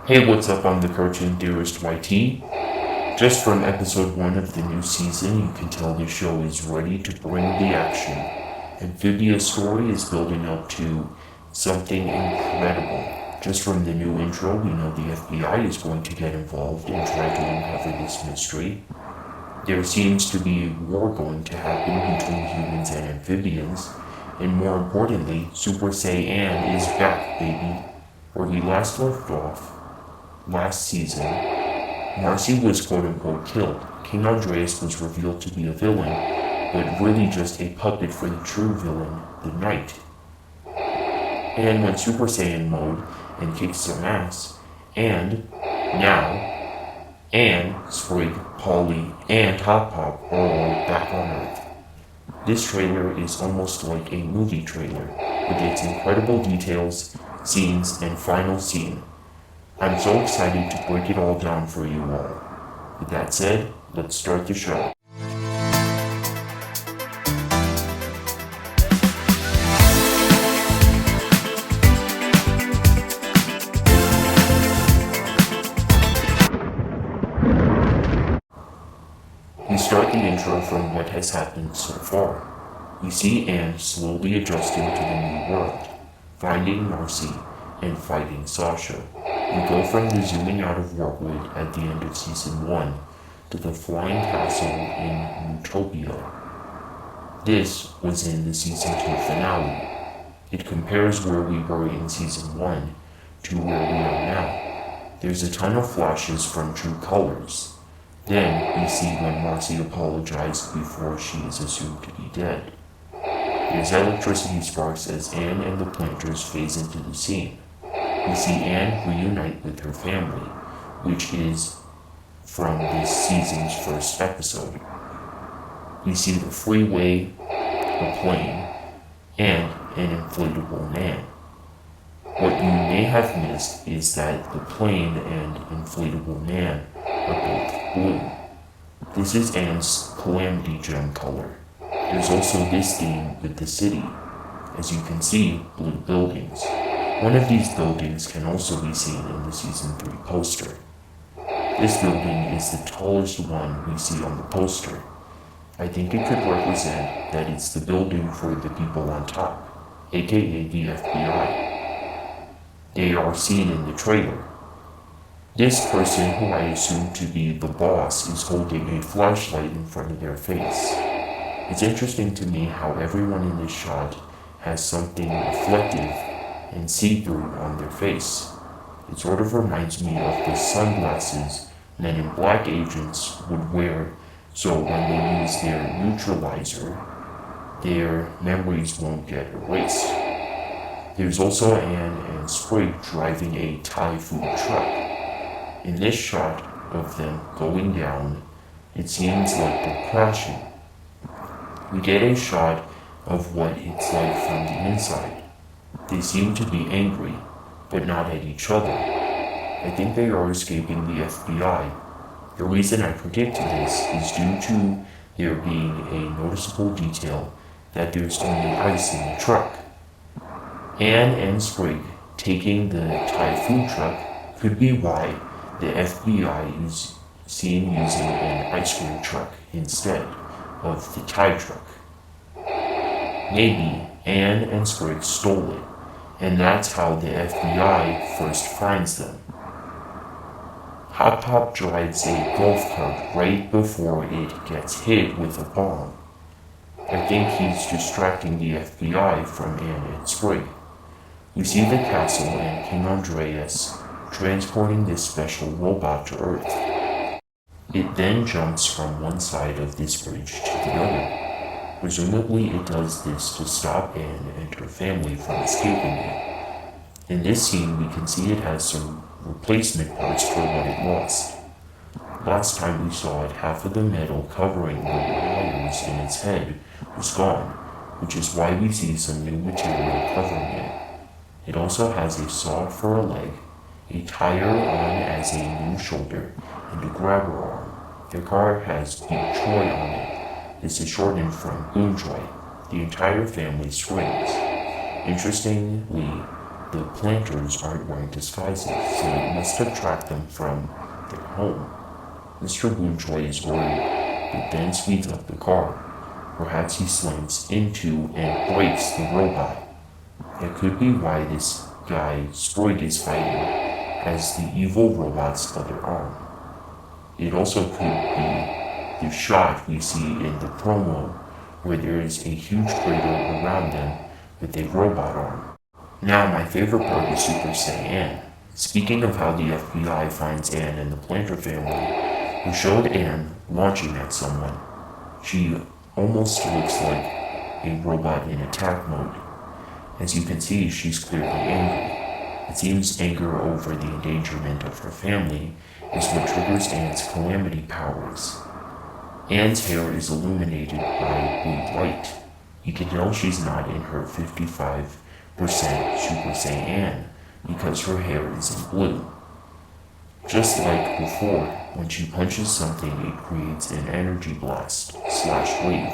Hey, what's up? I'm the Cartoon-theorist YT. Just from episode 1 of the new season, you can tell the show is ready to bring the action. Amphibia's story is building up to something incredible. Just from the new intro, we know the FBI is going to get involved and try to uncover this mystery. There seems to be a war going to happen between humans and amphibians, and more importantly, Super Saiy-Anne is back, baby. Where we last left off, last season, Marcy was quote-unquote killed. King Andrias was revealed to be a villain, but really just a puppet for the true villain, the Knight. And went Super Saiyan mode and kicked some ass, and now, and Sprig, Polly, and Hop Pop are all back on Earth. This trailer is almost like a movie trailer, with its incredible details, scenes, and final scene. I'm so excited to break it all down for you all. With that said, let's start the show. We start the intro from what has happened so far. We see Anne slowly adjusting to the new world, finding Marcy, and fighting Sasha. We go from the zooming out of Warwood at the end of Season 1 to the flying castle in Utopia. This was in the Season 2 finale. It compares where we were in Season 1 to where we are now. There's a ton of flashes from True Colors. Then we see when Marcy apologized before she is assumed to be dead. There's electricity sparks as Anne and the planters phase into the scene. We see Anne reunite with her family, which is from this season's first episode. We see the freeway, a plane, and an inflatable man. What you may have missed is that the plane and inflatable man are both blue. This is Anne's Calamity Gem color. There's also this theme with the city. As you can see, blue buildings. One of these buildings can also be seen in the Season 3 poster. This building is the tallest one we see on the poster. I think it could represent that it's the building for the people on top, aka the FBI. They are seen in the trailer. This person, who I assume to be the boss, is holding a flashlight in front of their face. It's interesting to me how everyone in this shot has something reflective and see-through on their face. It sort of reminds me of the sunglasses Men in Black agents would wear, so when they use their neutralizer, their memories won't get erased. There's also Anne and Sprig driving a Thai food truck. In this shot of them going down, it seems like they're crashing. We get a shot of what it's like from the inside. They seem to be angry, but not at each other. I think they are escaping the FBI. The reason I predict this is due to there being a noticeable detail that there's only ice in the truck. Anne and Sprig taking the Thai food truck could be why the FBI is seen using an ice cream truck instead of the Thai truck. Maybe Anne and Sprig stole it, and that's how the FBI first finds them. Hop Pop drives a golf cart right before it gets hit with a bomb. I think he's distracting the FBI from Anne and Sprig. We see the castle and King Andrias transporting this special robot to Earth. It then jumps from one side of this bridge to the other. Presumably it does this to stop Anne and her family from escaping it. In this scene, we can see it has some replacement parts for what it lost. Last time we saw it, half of the metal covering the wires in its head was gone, which is why we see some new material covering it. It also has a saw for a leg, a tire on as a new shoulder, and a grabber arm. The car has Big Troy on it. This is shortened from Boom Troy. The entire family screams. Interestingly, the planters aren't wearing disguises, so it must have tracked them from their home. Mr. Moonjoy is worried, but then speeds up the car. Perhaps he slams into and breaks the robot. That could be why this guy Sprig is fighting as the evil robot's other arm. It also could be the shot we see in the promo where there is a huge crater around them with a robot arm. Now my favorite part is Super Saiy-Anne. Speaking of how the FBI finds Anne and the Planter family, we showed Anne launching at someone. She almost looks like a robot in attack mode. As you can see, she's clearly angry. It seems anger over the endangerment of her family is what triggers Anne's calamity powers. Anne's hair is illuminated by blue light. You can tell she's not in her 55% Super Saiyan because her hair is in blue. Just like before, when she punches something, it creates an energy blast / wave.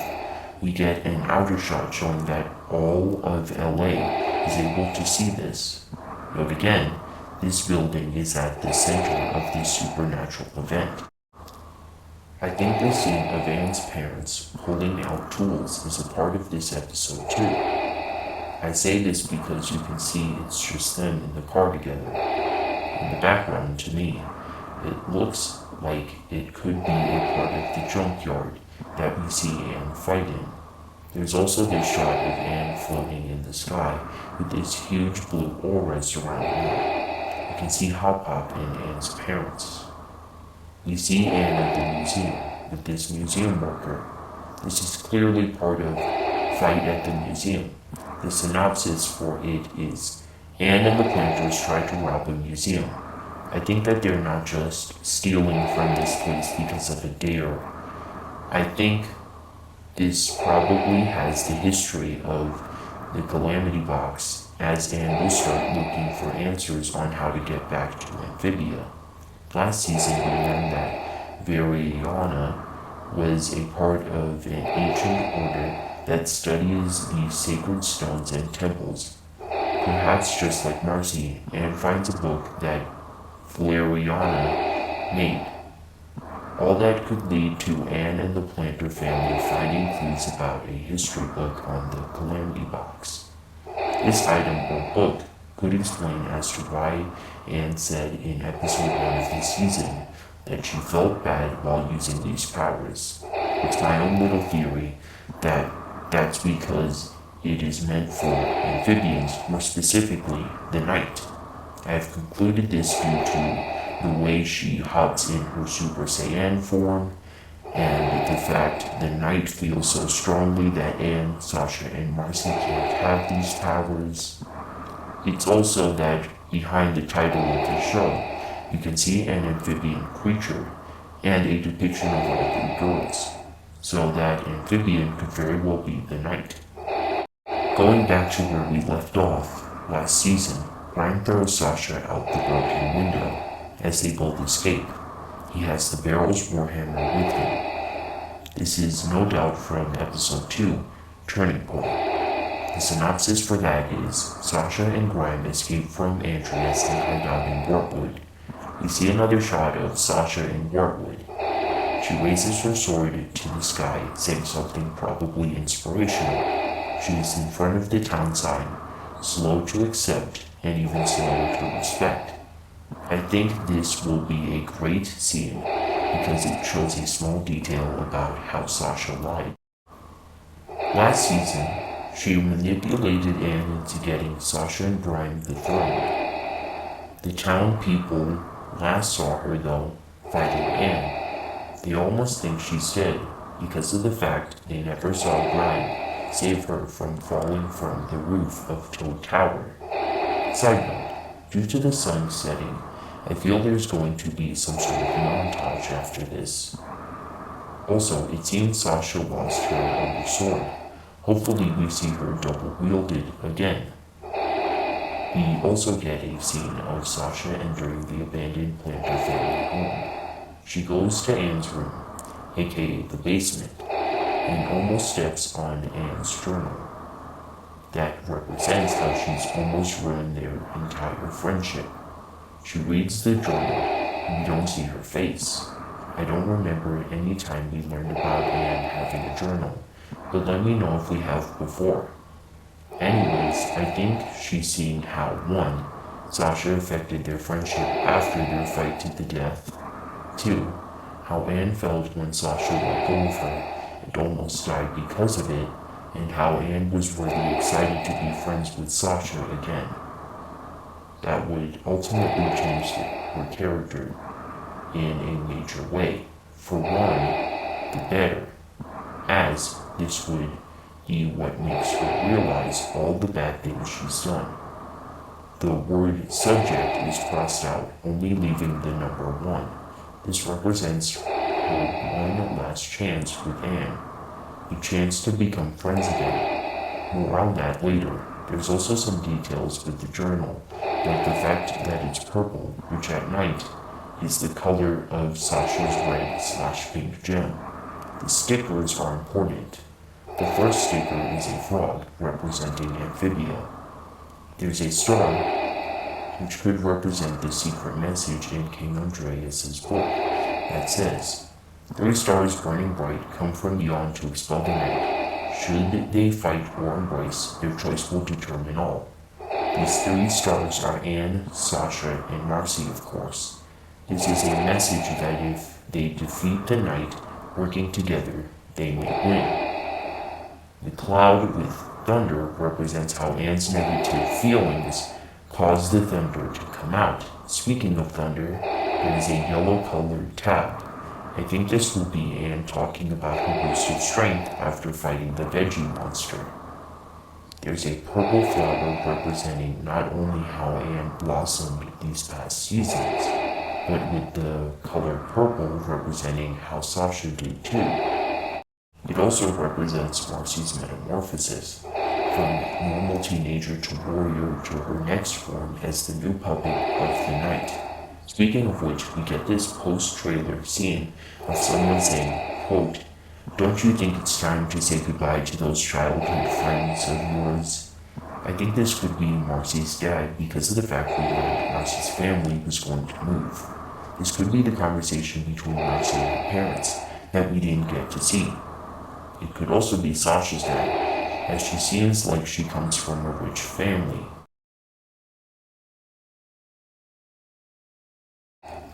We get an outer shot showing that all of LA is able to see this. But again, this building is at the center of this supernatural event. I think the scene of Anne's parents pulling out tools is a part of this episode too. I say this because you can see it's just them in the car together. In the background, to me, it looks like it could be a part of the junkyard that we see Anne fight in. There's also this shot of Anne floating in the sky with this huge blue aura surrounding her. You can see Hop Pop and Anne's parents. We see Anne at the museum with this museum worker. This is clearly part of Fight at the Museum. The synopsis for it is Anne and the Planters try to rob a museum. I think that they're not just stealing from this place because of a dare. I think this probably has the history of the Calamity Box, as Anne will start looking for answers on how to get back to Amphibia. Last season we learned that Variana was a part of an ancient order that studies the sacred stones and temples. Perhaps just like Marcy, Anne finds a book that Variana made. All that could lead to Anne and the Planter family finding clues about a history book on the Calamity Box. This item or book could explain as to why Anne said in episode 1 of this season that she felt bad while using these powers. It's my own little theory that that's because it is meant for amphibians, more specifically the Knight. I have concluded this due to the way she hops in her Super Saiyan form, and the fact the Knight feels so strongly that Anne, Sasha, and Marcy can't have these powers. It's also that behind the title of the show, you can see an amphibian creature and a depiction of all 3 girls, so that amphibian could very well be the Knight. Going back to where we left off, last season, Grime throws Sasha out the broken window as they both escape. He has the Barrel's Warhammer with him. This is no doubt from episode 2, Turning Point. The synopsis for that is Sasha and Grime escape from Andrias and hide out in Wartwood. We see another shot of Sasha in Wartwood. She raises her sword to the sky, saying something probably inspirational. She is in front of the town sign, slow to accept and even slower to respect. I think this will be a great scene because it shows a small detail about how Sasha lied. Last season, she manipulated Anne into getting Sasha and Grime the throne. The town people last saw her, though, fighting Anne. They almost think she's dead because of the fact they never saw Grime save her from falling from the roof of Toad Tower. Side note, due to the sun setting, I feel there's going to be some sort of montage after this. Also, it seems Sasha lost her other sword. Hopefully we see her double-wielded again. We also get a scene of Sasha entering the abandoned Planter family home. She goes to Anne's room, aka the basement, and almost steps on Anne's journal. that represents how she's almost ruined their entire friendship. She reads the journal, and we don't see her face. I don't remember any time we learned about Anne having a journal, but let me know if we have before. Anyways, I think she's seeing how 1. Sasha affected their friendship after their fight to the death. 2. How Anne felt when Sasha let go of her and almost died because of it, and how Anne was really excited to be friends with Sasha again. That would ultimately change her character in a major way. For 1, the better, as this would be what makes her realize all the bad things she's done. The word subject is crossed out, only leaving the number 1. This represents her one last chance with Anne, a chance to become friends again. More on that later. There's also some details with the journal, like the fact that it's purple, which at night is the color of Sasha's red/pink gem. The stickers are important. The first sticker is a frog, representing Amphibia. There's a star, which could represent the secret message in King Andrias' book that says, 3 stars burning bright come from beyond to expel the night. Should they fight or embrace, their choice will determine all. These 3 stars are Anne, Sasha, and Marcy, of course. This is a message that if they defeat the night, working together, they may win. The cloud with thunder represents how Anne's negative feelings caused the thunder to come out. Speaking of thunder, there is a yellow-colored tab. I think this will be Anne talking about her boost of strength after fighting the veggie monster. There's a purple flower representing not only how Anne blossomed these past seasons, but with the color purple representing how Sasha did too. It also represents Marcy's metamorphosis, from normal teenager to warrior to her next form as the new puppet of the night. Speaking of which, we get this post-trailer scene of someone saying, quote, "Don't you think it's time to say goodbye to those childhood friends of yours?" I think this could be Marcy's dad because of the fact we learned Marcy's family was going to move. This could be the conversation between Marcy and her parents that we didn't get to see. It could also be Sasha's dad, as she seems like she comes from a rich family.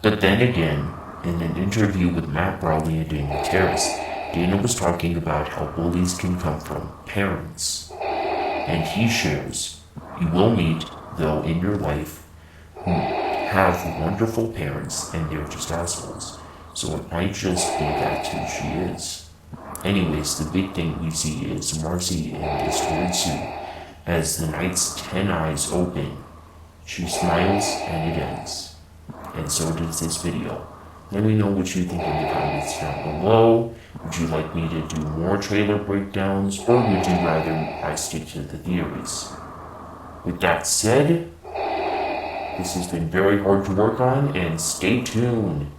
But then again, in an interview with Matt Brawley and Dana Terrace, Dana was talking about how bullies can come from parents. And he shares, you will meet, though, in your life, who have wonderful parents and they're just assholes. So it might just be that's who she is. Anyways, the big thing we see is Marcy in this red suit. As the night's 10 eyes open, she smiles and it ends. And so does this video. Let me know what you think in the comments down below. Would you like me to do more trailer breakdowns, or would you rather I stick to the theories? With that said, this has been very hard to work on, and stay tuned.